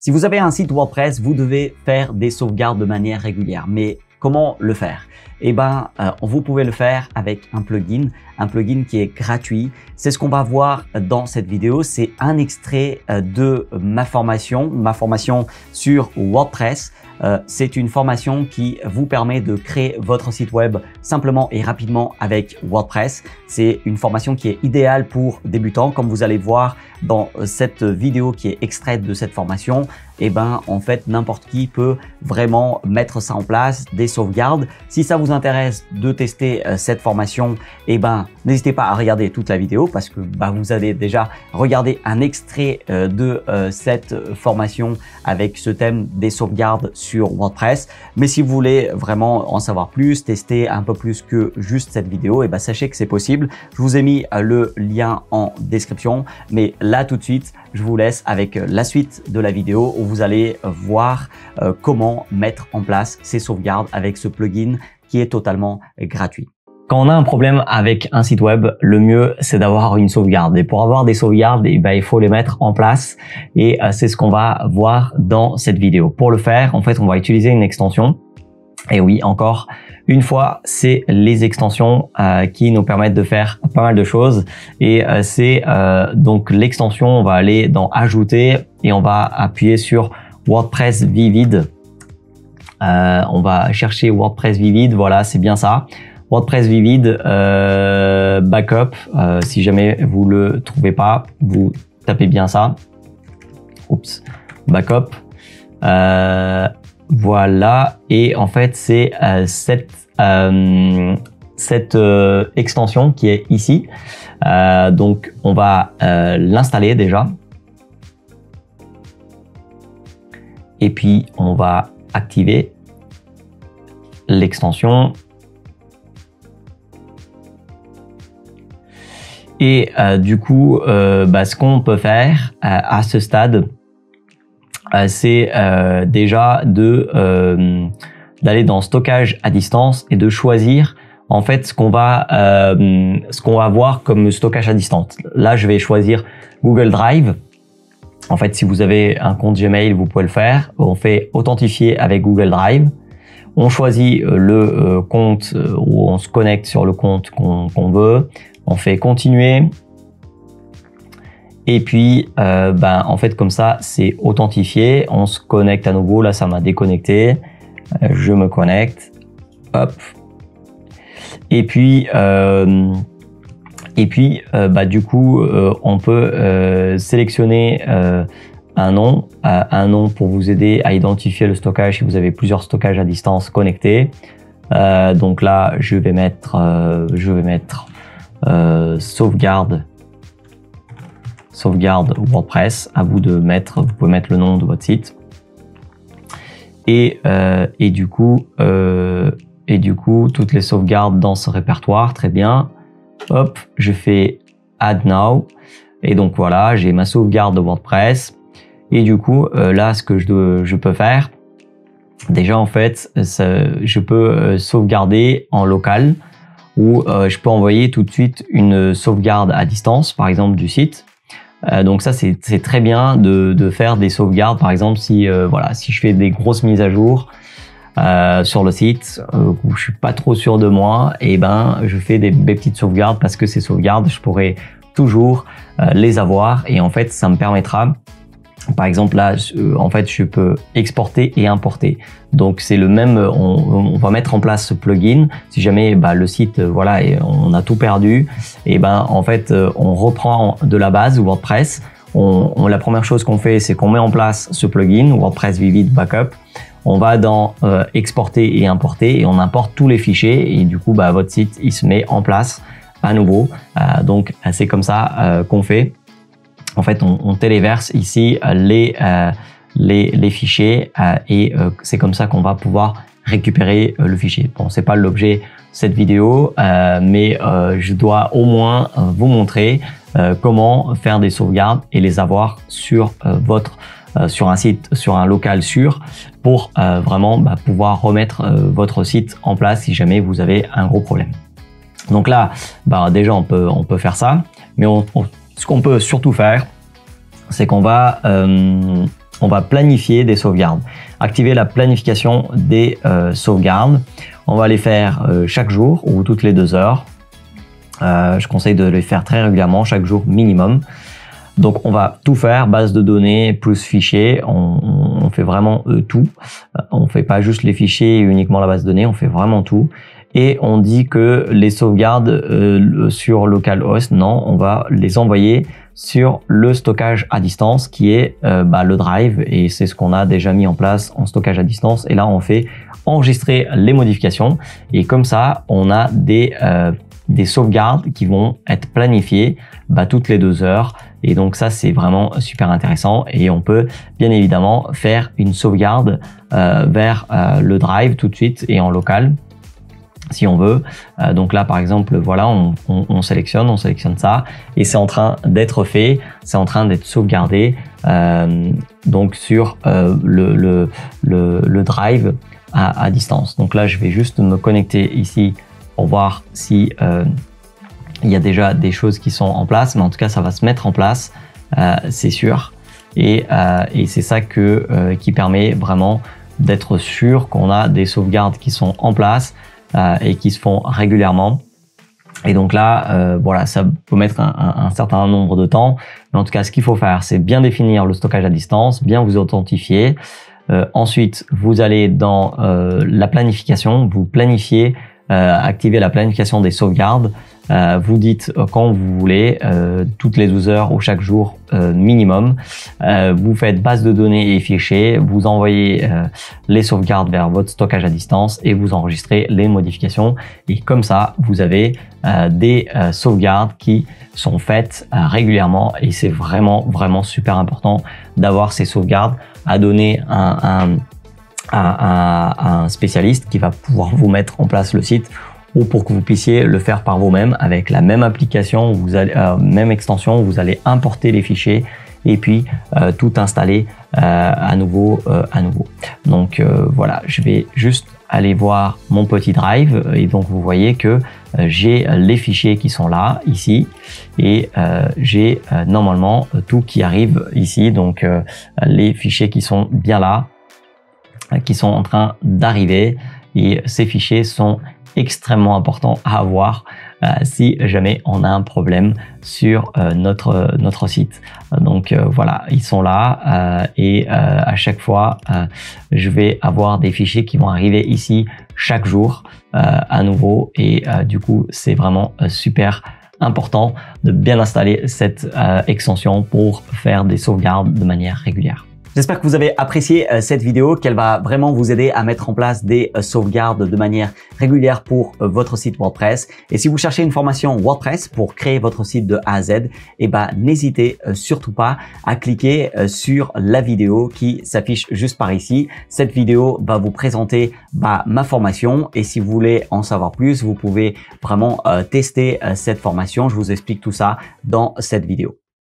Si vous avez un site WordPress, vous devez faire des sauvegardes de manière régulière. Mais comment le faire? Eh ben, vous pouvez le faire avec un plugin qui est gratuit. C'est ce qu'on va voir dans cette vidéo. C'est un extrait de ma formation sur WordPress. C'est une formation qui vous permet de créer votre site web simplement et rapidement avec WordPress. C'est une formation qui est idéale pour débutants. Comme vous allez voir dans cette vidéo qui est extraite de cette formation, eh ben, en fait, n'importe qui peut vraiment mettre ça en place, des sauvegardes. Si ça vous intéresse de tester cette formation, eh ben, n'hésitez pas à regarder toute la vidéo parce que vous avez déjà regardé un extrait de cette formation avec ce thème des sauvegardes sur WordPress. Mais si vous voulez vraiment en savoir plus, tester un peu plus que juste cette vidéo, eh ben, sachez que c'est possible. Je vous ai mis le lien en description. Mais là, tout de suite, je vous laisse avec la suite de la vidéo où vous allez voir comment mettre en place ces sauvegardes avec ce plugin qui est totalement gratuit. Quand on a un problème avec un site web, le mieux c'est d'avoir une sauvegarde. Et pour avoir des sauvegardes, eh ben, il faut les mettre en place. Et c'est ce qu'on va voir dans cette vidéo. Pour le faire, en fait, on va utiliser une extension. Et oui, encore une fois, c'est les extensions qui nous permettent de faire pas mal de choses. Et c'est donc l'extension, on va aller dans Ajouter et on va appuyer sur WordPress Vivid. On va chercher WordPress Vivid, voilà, c'est bien ça. WordPress Vivid Backup, si jamais vous le trouvez pas, vous tapez bien ça. Oups, Backup. Voilà, et en fait c'est cette extension qui est ici. Donc on va l'installer déjà. Et puis on va activer l'extension. Et du coup, ce qu'on peut faire à ce stade, c'est déjà d'aller dans stockage à distance et de choisir en fait ce qu'on va voir comme stockage à distance. Là, je vais choisir Google Drive. En fait, si vous avez un compte Gmail, vous pouvez le faire. On fait authentifier avec Google Drive. On choisit le compte où on se connecte sur le compte qu'on veut. On fait continuer. Et puis, en fait, comme ça, c'est authentifié. On se connecte à nouveau. Là, ça m'a déconnecté. Je me connecte. Hop. Et puis, du coup, on peut sélectionner un nom pour vous aider à identifier le stockage si vous avez plusieurs stockages à distance connectés. Donc là, je vais mettre sauvegarde WordPress. À vous de mettre, vous pouvez mettre le nom de votre site. Et du coup, toutes les sauvegardes dans ce répertoire, très bien. Hop, je fais Add Now. Et donc voilà, j'ai ma sauvegarde de WordPress. Et du coup, là, ce que je peux faire, déjà en fait, je peux sauvegarder en local ou je peux envoyer tout de suite une sauvegarde à distance, par exemple du site. Donc ça, c'est très bien de faire des sauvegardes. Par exemple, si je fais des grosses mises à jour sur le site où je suis pas trop sûr de moi, et ben je fais des petites sauvegardes parce que ces sauvegardes, je pourrais toujours les avoir. Et en fait, ça me permettra. Par exemple, là, en fait, je peux exporter et importer. Donc, c'est le même. On va mettre en place ce plugin. Si jamais le site, voilà, et on a tout perdu, et ben en fait, on reprend de la base WordPress. La première chose qu'on fait, c'est qu'on met en place ce plugin WordPress Vivid Backup. On va dans exporter et importer et on importe tous les fichiers et du coup, votre site, il se met en place à nouveau. Donc, c'est comme ça qu'on fait. En fait, on téléverse ici les fichiers et c'est comme ça qu'on va pouvoir récupérer le fichier. Bon, c'est pas l'objet de cette vidéo, mais je dois au moins vous montrer comment faire des sauvegardes et les avoir sur sur un site, sur un local sûr pour vraiment pouvoir remettre votre site en place si jamais vous avez un gros problème. Donc là, déjà on peut faire ça, mais ce qu'on peut surtout faire, c'est qu'on va on va planifier des sauvegardes. Activer la planification des sauvegardes. On va les faire chaque jour ou toutes les 2 heures. Je conseille de les faire très régulièrement, chaque jour minimum. Donc on va tout faire, base de données plus fichiers, on fait vraiment tout. On fait pas juste les fichiers et uniquement la base de données, on fait vraiment tout. Et on dit que les sauvegardes sur localhost, non, on va les envoyer sur le stockage à distance qui est le Drive, et c'est ce qu'on a déjà mis en place en stockage à distance. Et là on fait enregistrer les modifications et comme ça on a des sauvegardes qui vont être planifiées toutes les 2 heures. Et donc ça c'est vraiment super intéressant, et on peut bien évidemment faire une sauvegarde vers le Drive tout de suite et en local si on veut. Donc là par exemple voilà, on sélectionne ça et c'est en train d'être fait, c'est en train d'être sauvegardé donc sur le Drive à distance. Donc là je vais juste me connecter ici pour voir si il y a déjà des choses qui sont en place, mais en tout cas ça va se mettre en place, c'est sûr, et c'est ça qui permet vraiment d'être sûr qu'on a des sauvegardes qui sont en place et qui se font régulièrement. Et donc là voilà, ça peut mettre un certain nombre de temps, mais en tout cas ce qu'il faut faire, c'est bien définir le stockage à distance, bien vous authentifier. Ensuite vous allez dans la planification, vous planifiez, activez la planification des sauvegardes. Vous dites quand vous voulez, toutes les 12 heures ou chaque jour minimum. Vous faites base de données et fichiers, vous envoyez les sauvegardes vers votre stockage à distance et vous enregistrez les modifications. Et comme ça, vous avez des sauvegardes qui sont faites régulièrement, et c'est vraiment super important d'avoir ces sauvegardes, à donner à un spécialiste qui va pouvoir vous mettre en place le site, ou pour que vous puissiez le faire par vous-même avec la même application, même extension, vous allez importer les fichiers et puis tout installer à nouveau. Donc voilà, je vais juste aller voir mon petit Drive, et donc vous voyez que j'ai les fichiers qui sont là ici, et j'ai normalement tout qui arrive ici, donc les fichiers qui sont bien là, qui sont en train d'arriver, et ces fichiers sont extrêmement importants à avoir si jamais on a un problème sur notre site. Donc voilà, ils sont là, et à chaque fois je vais avoir des fichiers qui vont arriver ici chaque jour à nouveau, et du coup c'est vraiment super important de bien installer cette extension pour faire des sauvegardes de manière régulière. J'espère que vous avez apprécié cette vidéo, qu'elle va vraiment vous aider à mettre en place des sauvegardes de manière régulière pour votre site WordPress. Et si vous cherchez une formation WordPress pour créer votre site de A à Z, n'hésitez surtout pas à cliquer sur la vidéo qui s'affiche juste par ici. Cette vidéo va vous présenter ma formation, et si vous voulez en savoir plus, vous pouvez vraiment tester cette formation. Je vous explique tout ça dans cette vidéo.